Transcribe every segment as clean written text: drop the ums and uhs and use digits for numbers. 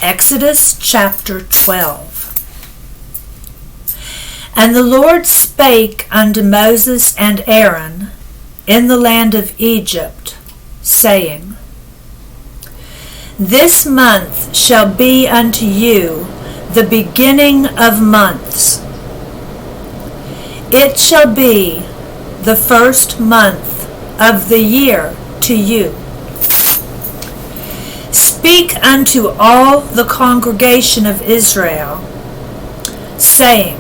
Exodus chapter 12. And the Lord spake unto Moses and Aaron in the land of Egypt, saying, This month shall be unto you the beginning of months. It shall be the first month of the year to you. Speak unto all the congregation of Israel, saying,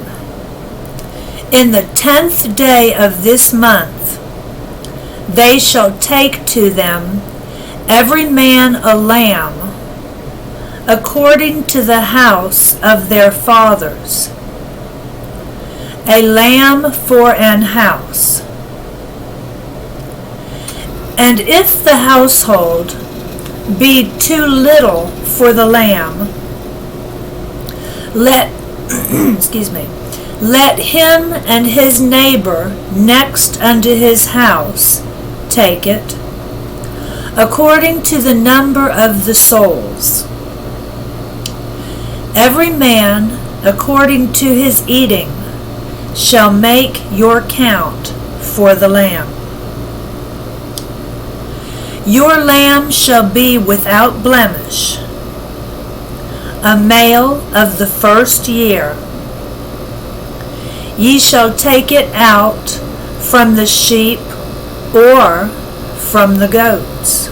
In the 10th day of this month they shall take to them every man a lamb, according to the house of their fathers, a lamb for an house. And if the household be too little for the lamb, let him and his neighbor next unto his house take it, according to the number of the souls. Every man according to his eating shall make your count for the lamb. Your lamb shall be without blemish, a male of the first year. Ye shall take it out from the sheep or from the goats.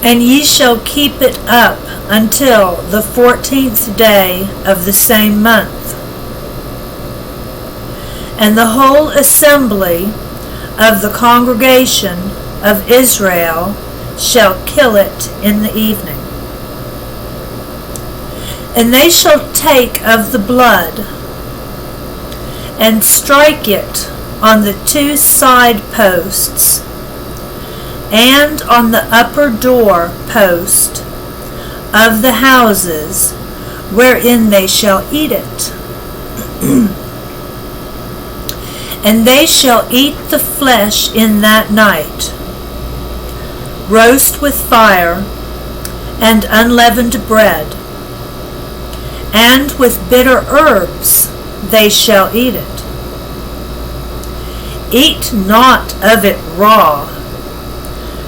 And ye shall keep it up until the 14th day of the same month. And the whole assembly of the congregation of Israel shall kill it in the evening. And they shall take of the blood and strike it on the 2 side posts and on the upper door post of the houses wherein they shall eat it. And they shall eat the flesh in that night, roast with fire and unleavened bread, and with bitter herbs they shall eat it. Eat not of it raw,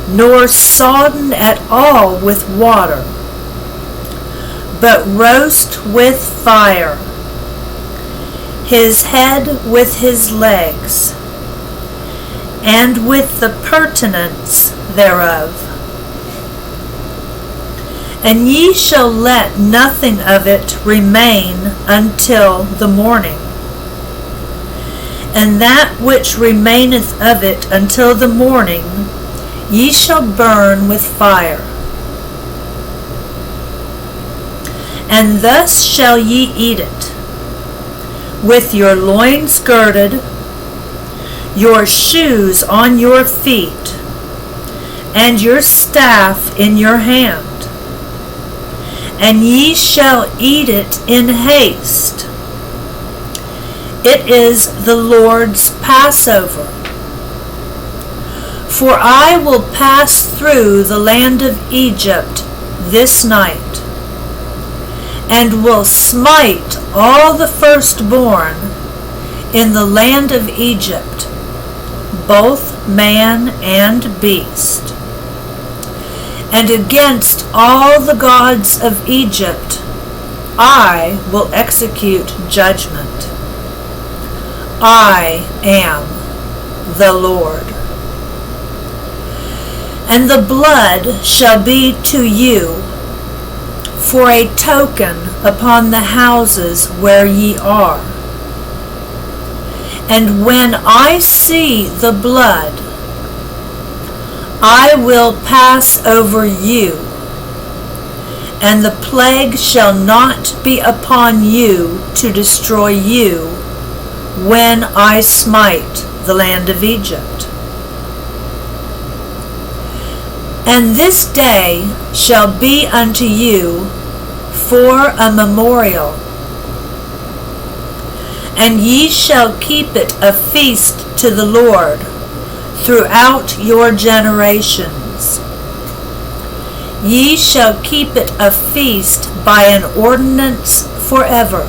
nor sodden at all with water, but roast with fire, his head with his legs, and with the purtenance thereof. And ye shall let nothing of it remain until the morning. And that which remaineth of it until the morning ye shall burn with fire. And thus shall ye eat it, with your loins girded, your shoes on your feet, and your staff in your hand. And ye shall eat it in haste. It is the Lord's Passover. For I will pass through the land of Egypt this night, and will smite all the firstborn in the land of Egypt, both man and beast. And against all the gods of Egypt I will execute judgment. I am the Lord. And the blood shall be to you for a token upon the houses where ye are. And when I see the blood, I will pass over you, and the plague shall not be upon you to destroy you when I smite the land of Egypt. And this day shall be unto you for a memorial, and ye shall keep it a feast to the Lord throughout your generations. Ye shall keep it a feast by an ordinance forever.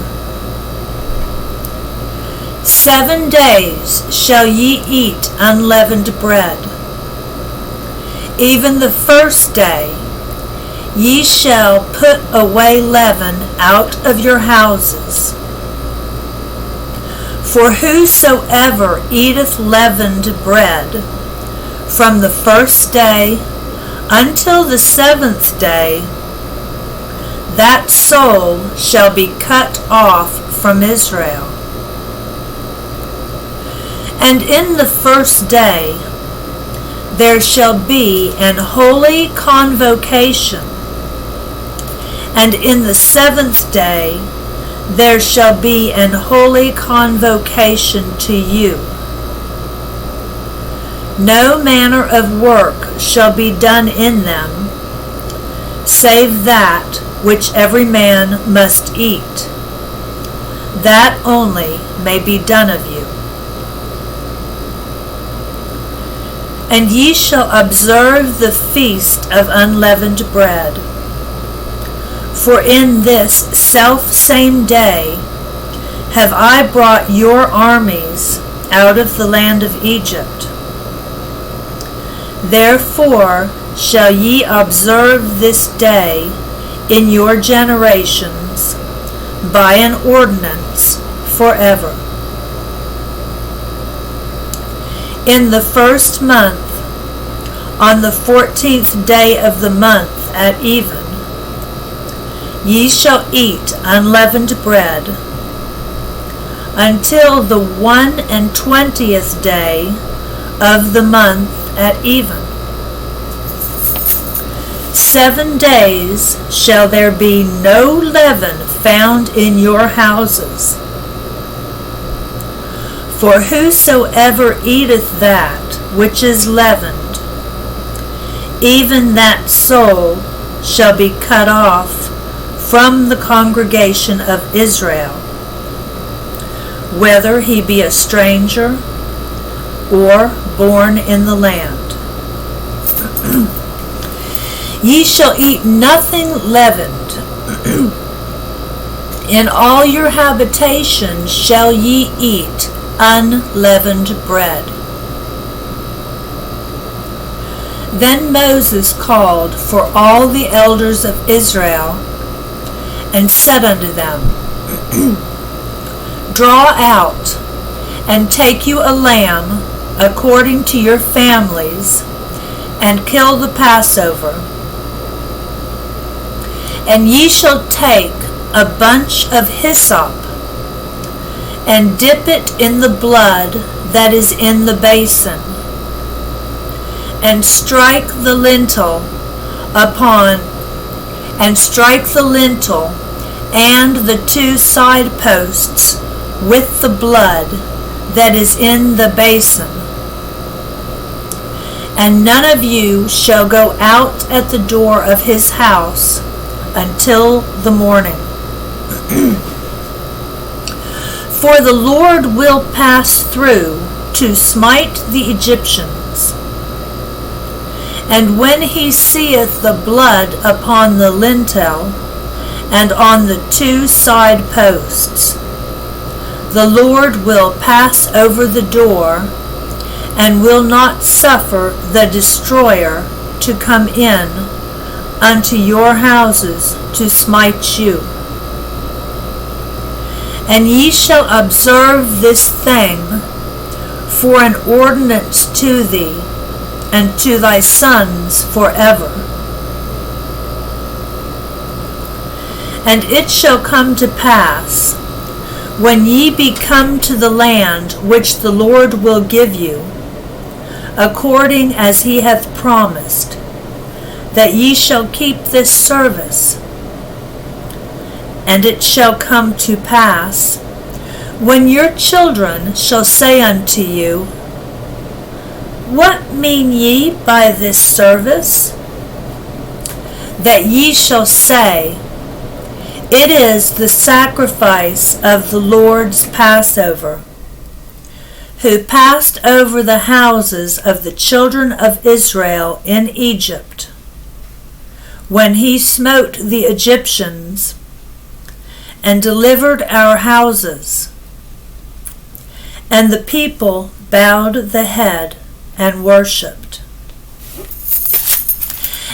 7 days shall ye eat unleavened bread. Even the first day ye shall put away leaven out of your houses. For whosoever eateth leavened bread from the first day until the 7th day, that soul shall be cut off from Israel. And in the first day there shall be an holy convocation, and in the 7th day there shall be an holy convocation to you. No manner of work shall be done in them, save that which every man must eat. That only may be done of you. And ye shall observe the feast of unleavened bread. For in this selfsame day have I brought your armies out of the land of Egypt. Therefore shall ye observe this day in your generations by an ordinance forever. In the first month, on the 14th day of the month at even, ye shall eat unleavened bread until the 21st day of the month at even. 7 days shall there be no leaven found in your houses. For whosoever eateth that which is leavened, even that soul shall be cut off from the congregation of Israel, whether he be a stranger or born in the land. Ye shall eat nothing leavened. In all your habitations shall ye eat unleavened bread. Then Moses called for all the elders of Israel, and said unto them, Draw out, and take you a lamb according to your families, and kill the Passover. And ye shall take a bunch of hyssop, and dip it in the blood that is in the basin, and strike the lintel and the 2 side posts with the blood that is in the basin. And none of you shall go out at the door of his house until the morning. For the Lord will pass through to smite the Egyptians. And when he seeth the blood upon the lintel and on the 2 side posts, the Lord will pass over the door, and will not suffer the destroyer to come in unto your houses to smite you. And ye shall observe this thing for an ordinance to thee and to thy sons forever. And it shall come to pass, when ye be come to the land which the Lord will give you, according as he hath promised, that ye shall keep this service. And it shall come to pass, when your children shall say unto you, What mean ye by this service? That ye shall say, It is the sacrifice of the Lord's Passover, who passed over the houses of the children of Israel in Egypt, when he smote the Egyptians and delivered our houses. And the people bowed the head and worshipped.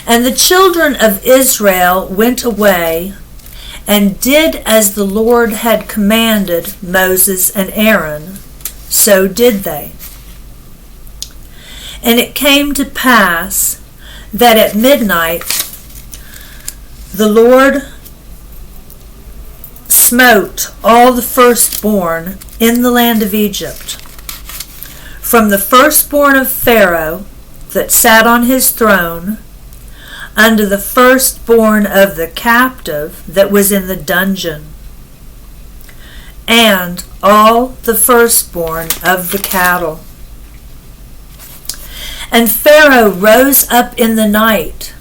And the children of Israel went away and did as the Lord had commanded Moses and Aaron, so did they. And it came to pass that at midnight the Lord smote all the firstborn in the land of Egypt, from the firstborn of Pharaoh that sat on his throne, unto the firstborn of the captive that was in the dungeon, and all the firstborn of the cattle. And Pharaoh rose up in the night,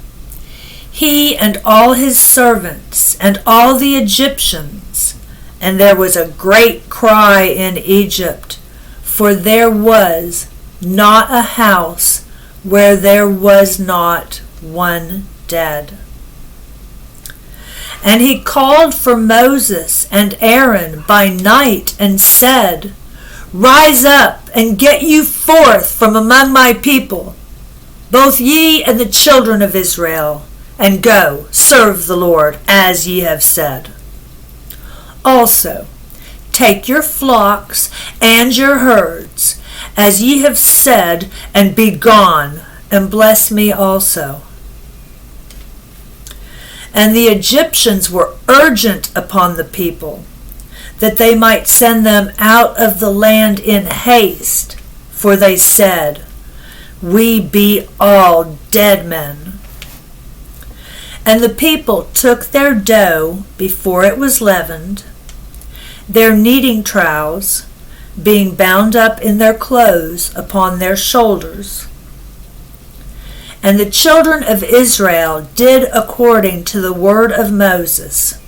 he and all his servants and all the Egyptians, and there was a great cry in Egypt, for there was not a house where there was not one dead. And he called for Moses and Aaron by night and said, Rise up and get you forth from among my people, both ye and the children of Israel, and go, serve the Lord, as ye have said. Also, take your flocks and your herds, as ye have said, and be gone, and bless me also. And the Egyptians were urgent upon the people, that they might send them out of the land in haste, for they said, We be all dead men. And the people took their dough before it was leavened, their kneading troughs being bound up in their clothes upon their shoulders. And the children of Israel did according to the word of Moses.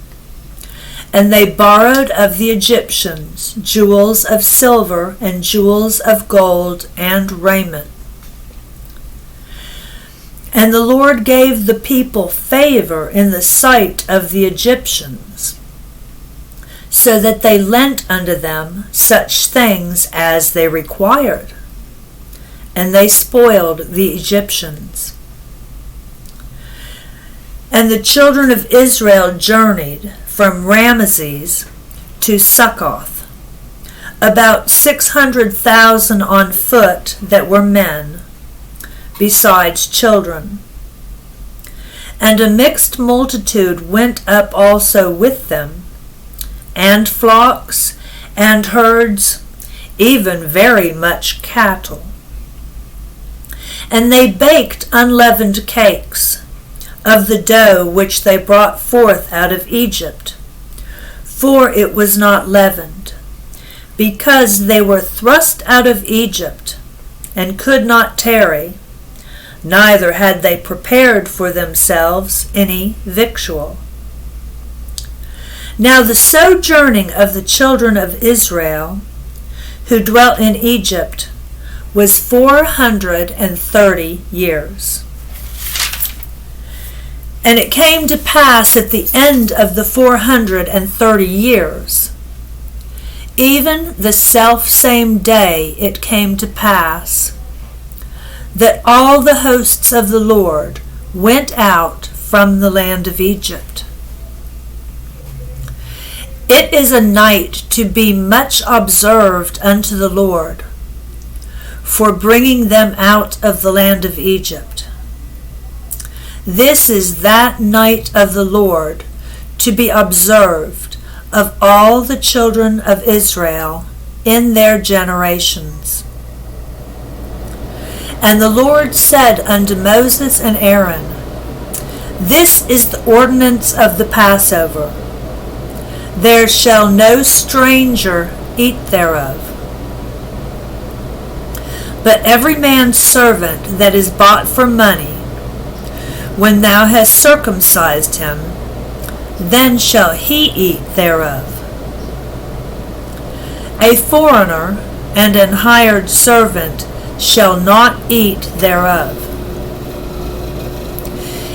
And they borrowed of the Egyptians jewels of silver and jewels of gold and raiment. And the Lord gave the people favor in the sight of the Egyptians, so that they lent unto them such things as they required, and they spoiled the Egyptians. And the children of Israel journeyed from Ramesses to Succoth, about 600,000 on foot that were men, besides children. And a mixed multitude went up also with them, and flocks and herds, even very much cattle. And they baked unleavened cakes of the dough which they brought forth out of Egypt, for it was not leavened, because they were thrust out of Egypt, and could not tarry, neither had they prepared for themselves any victual. Now the sojourning of the children of Israel, who dwelt in Egypt, was 430 years. And it came to pass at the end of the 430 years, even the selfsame day it came to pass, that all the hosts of the Lord went out from the land of Egypt. It is a night to be much observed unto the Lord, for bringing them out of the land of Egypt. This is that night of the Lord, to be observed of all the children of Israel in their generations. And the Lord said unto Moses and Aaron, This is the ordinance of the Passover. There shall no stranger eat thereof. But every man's servant that is bought for money, when thou hast circumcised him, then shall he eat thereof. A foreigner and an hired servant shall not eat thereof.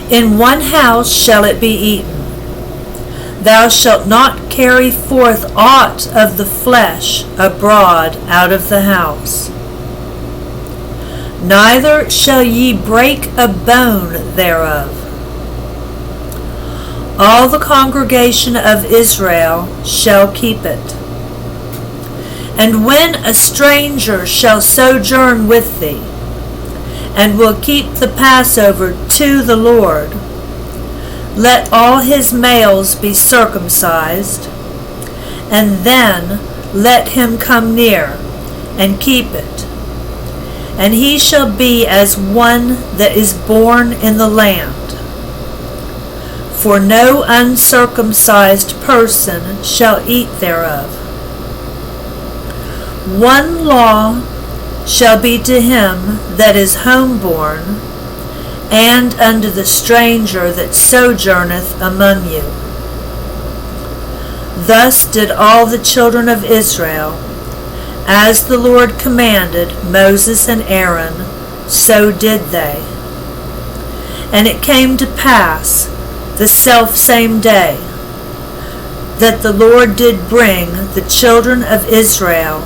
In one house shall it be eaten. Thou shalt not carry forth aught of the flesh abroad out of the house. Neither shall ye break a bone thereof. All the congregation of Israel shall keep it. And when a stranger shall sojourn with thee, and will keep the Passover to the Lord, let all his males be circumcised, and then let him come near and keep it. And he shall be as one that is born in the land. For no uncircumcised person shall eat thereof. One law shall be to him that is homeborn, and unto the stranger that sojourneth among you. Thus did all the children of Israel, as the Lord commanded Moses and Aaron, so did they. And it came to pass the selfsame day that the Lord did bring the children of Israel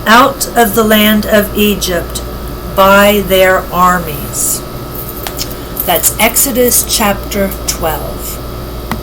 out of the land of Egypt by their armies. That's Exodus chapter 12.